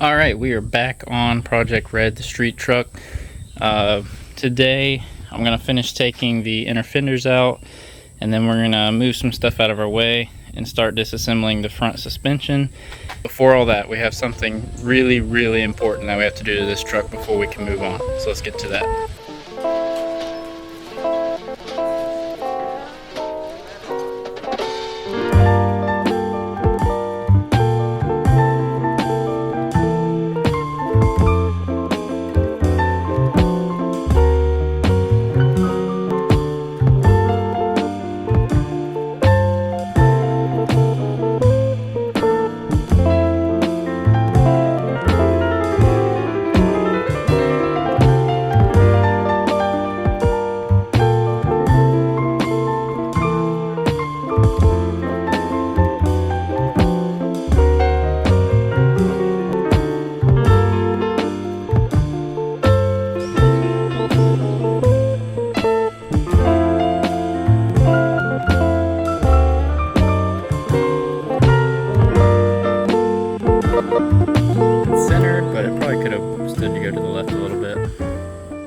All right, we are back on Project Red, the street truck. Today I'm gonna finish taking the inner fenders out, and then we're gonna move some stuff out of our way and start disassembling the front suspension. Before all that, we have something really important that we have to do to this truck before we can move on. So let's get to that.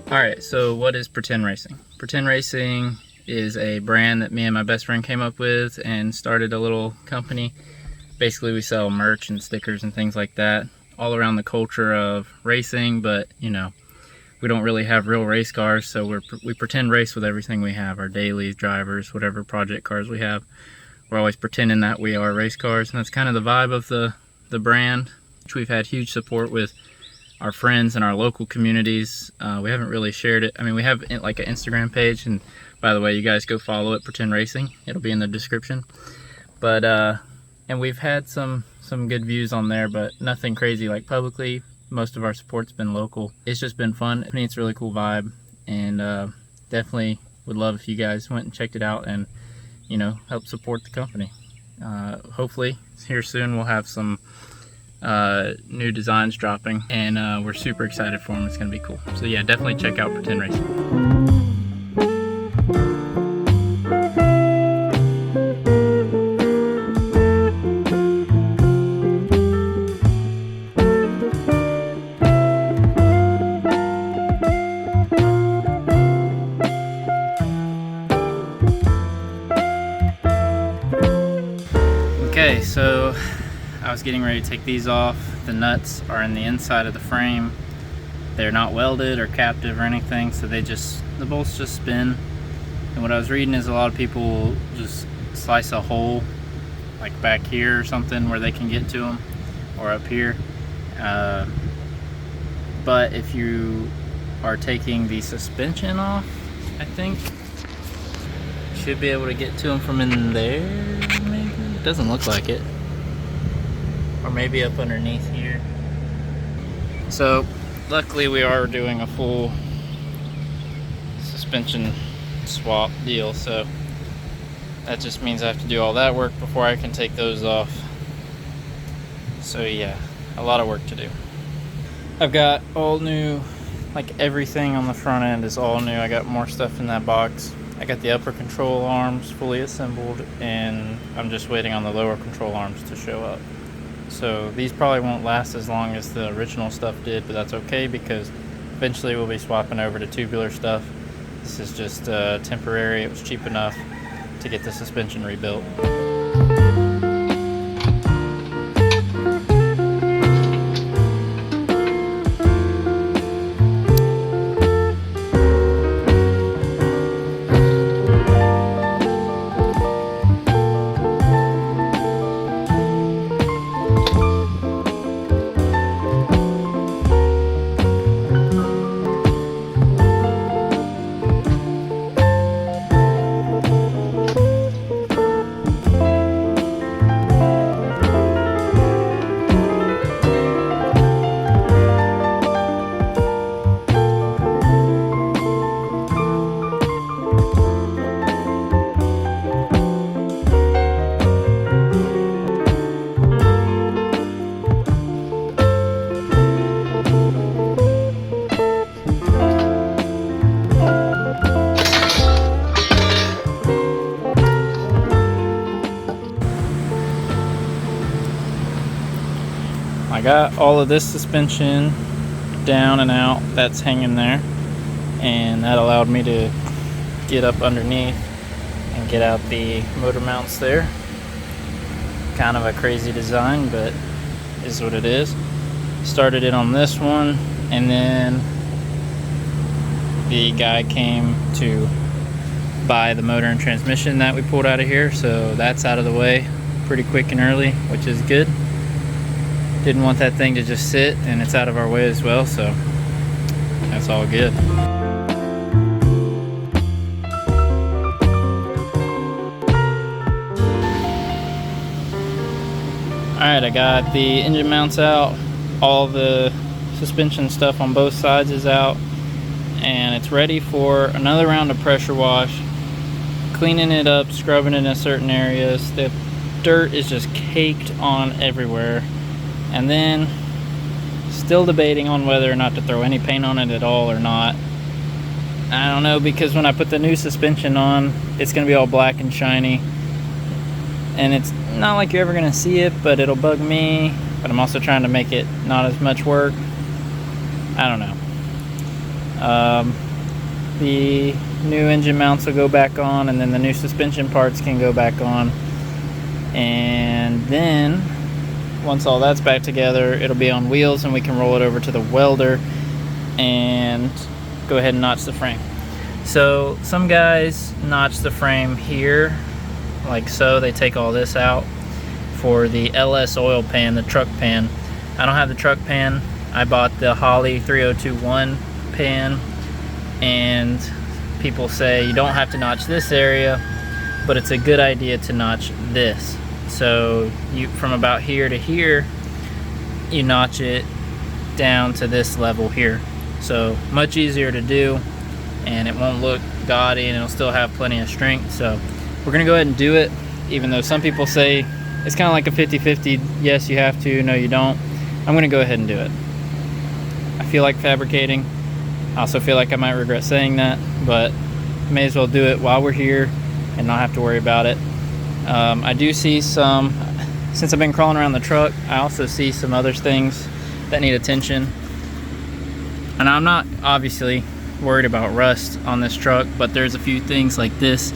Alright, so what is Pretend Racing? Pretend Racing is a brand that me and my best friend came up with and started a little company. Basically, we sell merch and stickers and things like that all around the culture of racing, but you know, we don't really have real race cars, so we pretend race with everything we have, our dailies, drivers, whatever project cars we have. We're always pretending that we are race cars, and that's kind of the vibe of the brand, which we've had huge support with our friends and our local communities. We haven't really shared it. I mean, we have like an Instagram page, and by the way, you guys go follow it, Pretend Racing. It'll be in the description. But and we've had some good views on there, but nothing crazy like publicly. Most of our support's been local. It's just been fun. I mean, it's a really cool vibe, and definitely would love if you guys went and checked it out and, you know, help support the company. Hopefully here soon we'll have some new designs dropping, and we're super excited for them. It's gonna be cool. So yeah, definitely check out Pretend Racing. Okay, so I was getting ready to take these off. The nuts are in the inside of the frame. They're not welded or captive or anything, so the bolts just spin. And what I was reading is a lot of people just slice a hole like back here or something where they can get to them, or up here. But if you are taking the suspension off, I think you should be able to get to them from in there, maybe? It doesn't look like it. Or maybe up underneath here. So luckily we are doing a full suspension swap deal, so that just means I have to do all that work before I can take those off. So yeah, a lot of work to do. I've got all new, like everything on the front end is all new. I got more stuff in that box. I got the upper control arms fully assembled, and I'm just waiting on the lower control arms to show up. So these probably won't last as long as the original stuff did, but that's okay because eventually we'll be swapping over to tubular stuff. This is just temporary. It was cheap enough to get the suspension rebuilt. got all of this suspension down and out. That's hanging there, and that allowed me to get up underneath and get out the motor mounts there. Kind of a crazy design, but is what it is. Started it on this one, and then the guy came to buy the motor and transmission that we pulled out of here, so that's out of the way pretty quick and early, which is good. Didn't want that thing to just sit, and it's out of our way as well, so that's all good. Alright, I got the engine mounts out, all the suspension stuff on both sides is out, and it's ready for another round of pressure wash. Cleaning it up, scrubbing it in certain areas. The dirt is just caked on everywhere. And then still debating on whether or not to throw any paint on it at all or not. I don't know, because when I put the new suspension on, it's going to be all black and shiny. And it's not like you're ever going to see it, but it'll bug me. But I'm also trying to make it not as much work. I don't know. The new engine mounts will go back on, and then the new suspension parts can go back on. And then once all that's back together, it'll be on wheels, and we can roll it over to the welder and go ahead and notch the frame. So some guys notch the frame here like so. They take all this out for the LS oil pan, the truck pan. I don't have the truck pan. I bought the Holley 3021 pan, and people say you don't have to notch this area, but it's a good idea to notch this. So you, from about here to here, you notch it down to this level here. So much easier to do, and it won't look gaudy, and it'll still have plenty of strength. So we're gonna go ahead and do it, even though some people say it's kind of like a 50-50, yes you have to, no you don't. I'm gonna go ahead and do it. I feel like fabricating. I also feel like I might regret saying that, but may as well do it while we're here and not have to worry about it. I do see some, since I've been crawling around the truck, I also see some other things that need attention. And I'm not obviously worried about rust on this truck, but there's a few things like this.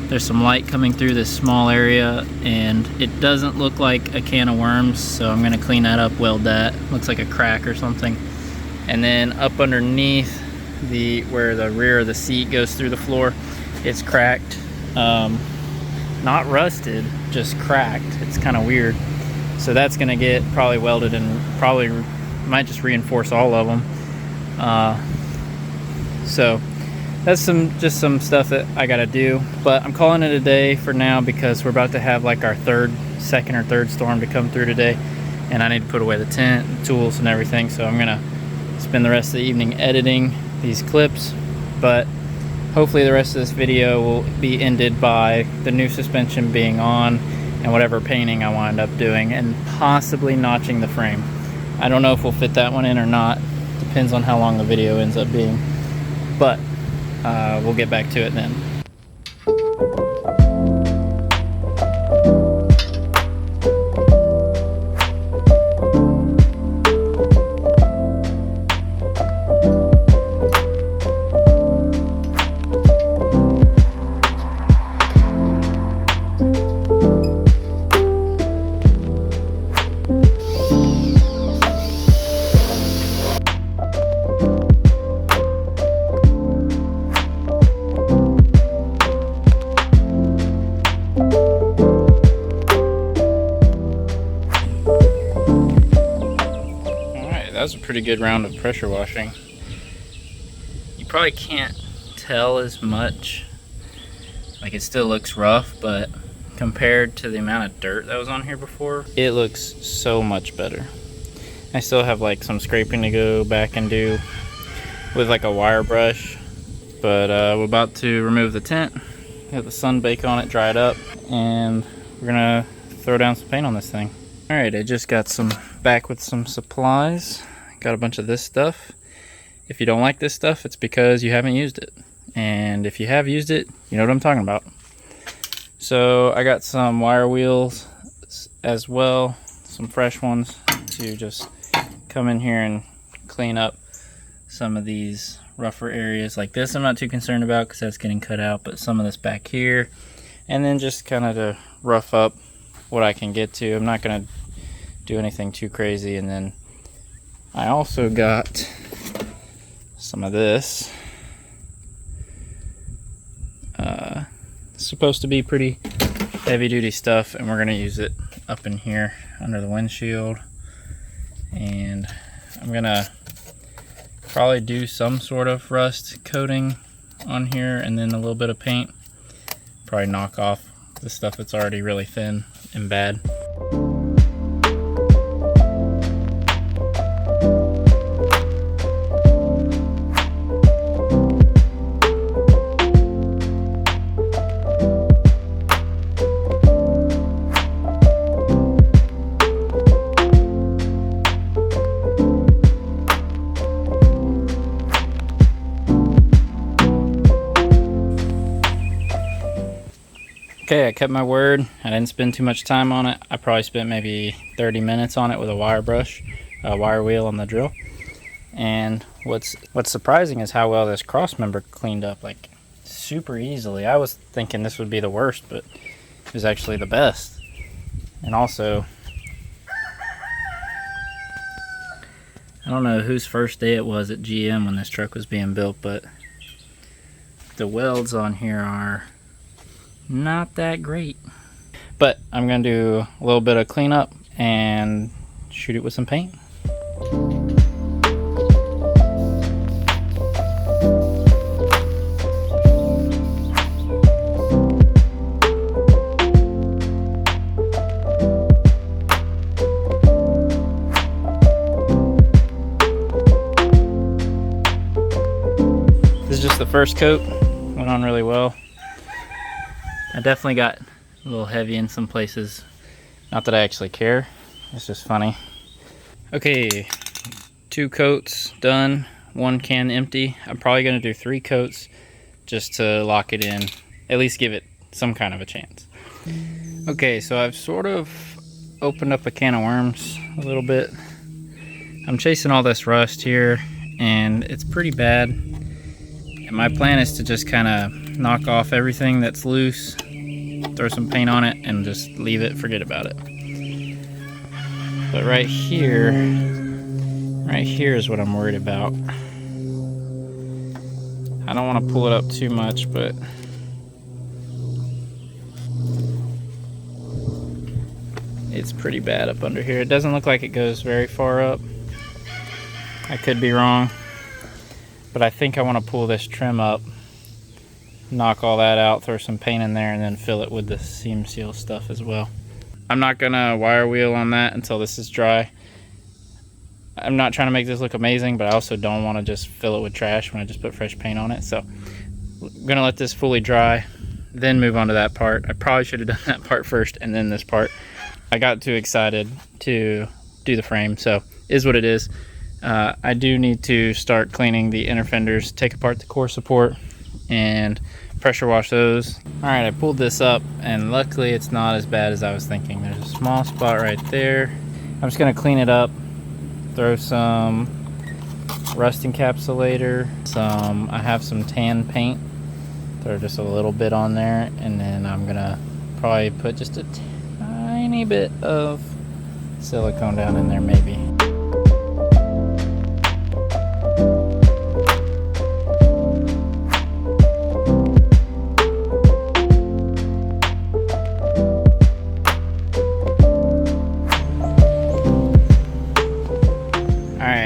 There's some light coming through this small area, and it doesn't look like a can of worms, so I'm gonna clean that up, weld that. Looks like a crack or something. And then up underneath where the rear of the seat goes through the floor, it's cracked. Not rusted, just cracked. It's kind of weird. So that's gonna get probably welded, and probably might just reinforce all of them. So that's just some stuff that I gotta do, but I'm calling it a day for now because we're about to have like our second or third storm to come through today, and I need to put away the tent, the tools and everything. So I'm gonna spend the rest of the evening editing these clips, but hopefully the rest of this video will be ended by the new suspension being on and whatever painting I wind up doing, and possibly notching the frame. I don't know if we'll fit that one in or not. Depends on how long the video ends up being, but we'll get back to it then. That was a pretty good round of pressure washing. You probably can't tell as much, like it still looks rough, but compared to the amount of dirt that was on here before, it looks so much better. I still have like some scraping to go back and do with like a wire brush, but we're about to remove the tent, have the sun bake on it, dry it up, and we're gonna throw down some paint on this thing. All right, I just got back with some supplies. Got a bunch of this stuff. If you don't like this stuff, it's because you haven't used it. And if you have used it, you know what I'm talking about. So I got some wire wheels as well, some fresh ones to just come in here and clean up some of these rougher areas. Like this I'm not too concerned about because that's getting cut out, but some of this back here, and then just kind of to rough up what I can get to. I'm not going to do anything too crazy. And then I also got some of this. Supposed to be pretty heavy duty stuff, and we're going to use it up in here under the windshield. And I'm going to probably do some sort of rust coating on here and then a little bit of paint. Probably knock off the stuff that's already really thin and bad. Okay, I kept my word. I didn't spend too much time on it. I probably spent maybe 30 minutes on it with a wire brush, a wire wheel on the drill. And what's surprising is how well this cross member cleaned up, like super easily. I was thinking this would be the worst, but it was actually the best. And also, I don't know whose first day it was at GM when this truck was being built, but the welds on here are not that great. But I'm gonna do a little bit of cleanup and shoot it with some paint. This is just the first coat. Went on really well. I definitely got a little heavy in some places. Not that I actually care, it's just funny. Okay, 2 coats done, 1 can empty. I'm probably gonna do 3 coats just to lock it in, at least give it some kind of a chance. Okay, so I've sort of opened up a can of worms a little bit. I'm chasing all this rust here and it's pretty bad. And my plan is to just kind of knock off everything that's loose, throw some paint on it, and just leave it, forget about it. But right here is what I'm worried about. I don't want to pull it up too much, but it's pretty bad up under here. It doesn't look like it goes very far up. I could be wrong. But I think I want to pull this trim up, knock all that out, throw some paint in there, and then fill it with the seam seal stuff as well. I'm not gonna wire wheel on that until this is dry. I'm not trying to make this look amazing, but I also don't want to just fill it with trash when I just put fresh paint on it. So I'm gonna let this fully dry, then move on to that part. I probably should have done that part first and then this part. I got too excited to do the frame, so is what it is. I do need to start cleaning the inner fenders, take apart the core support, and pressure wash those. Alright, I pulled this up, and luckily it's not as bad as I was thinking. There's a small spot right there. I'm just going to clean it up, throw some rust encapsulator, I have some tan paint, throw just a little bit on there, and then I'm going to probably put just a tiny bit of silicone down in there maybe.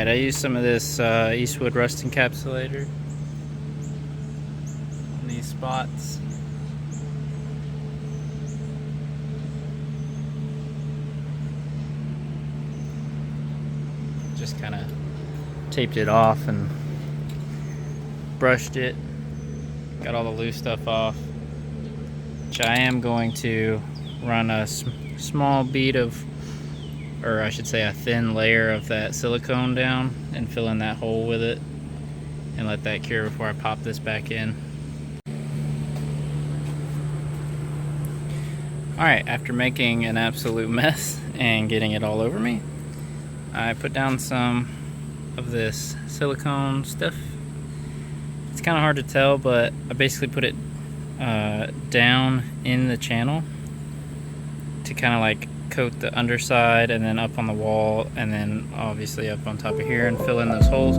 I used some of this Eastwood rust encapsulator on these spots. Just kind of taped it off and brushed it, got all the loose stuff off, which I am going to run a small bead of, or I should say a thin layer of that silicone down and fill in that hole with it and let that cure before I pop this back in. Alright, after making an absolute mess and getting it all over me, I put down some of this silicone stuff. It's kind of hard to tell, but I basically put it down in the channel to kind of like coat the underside, and then up on the wall, and then obviously up on top of here, and fill in those holes.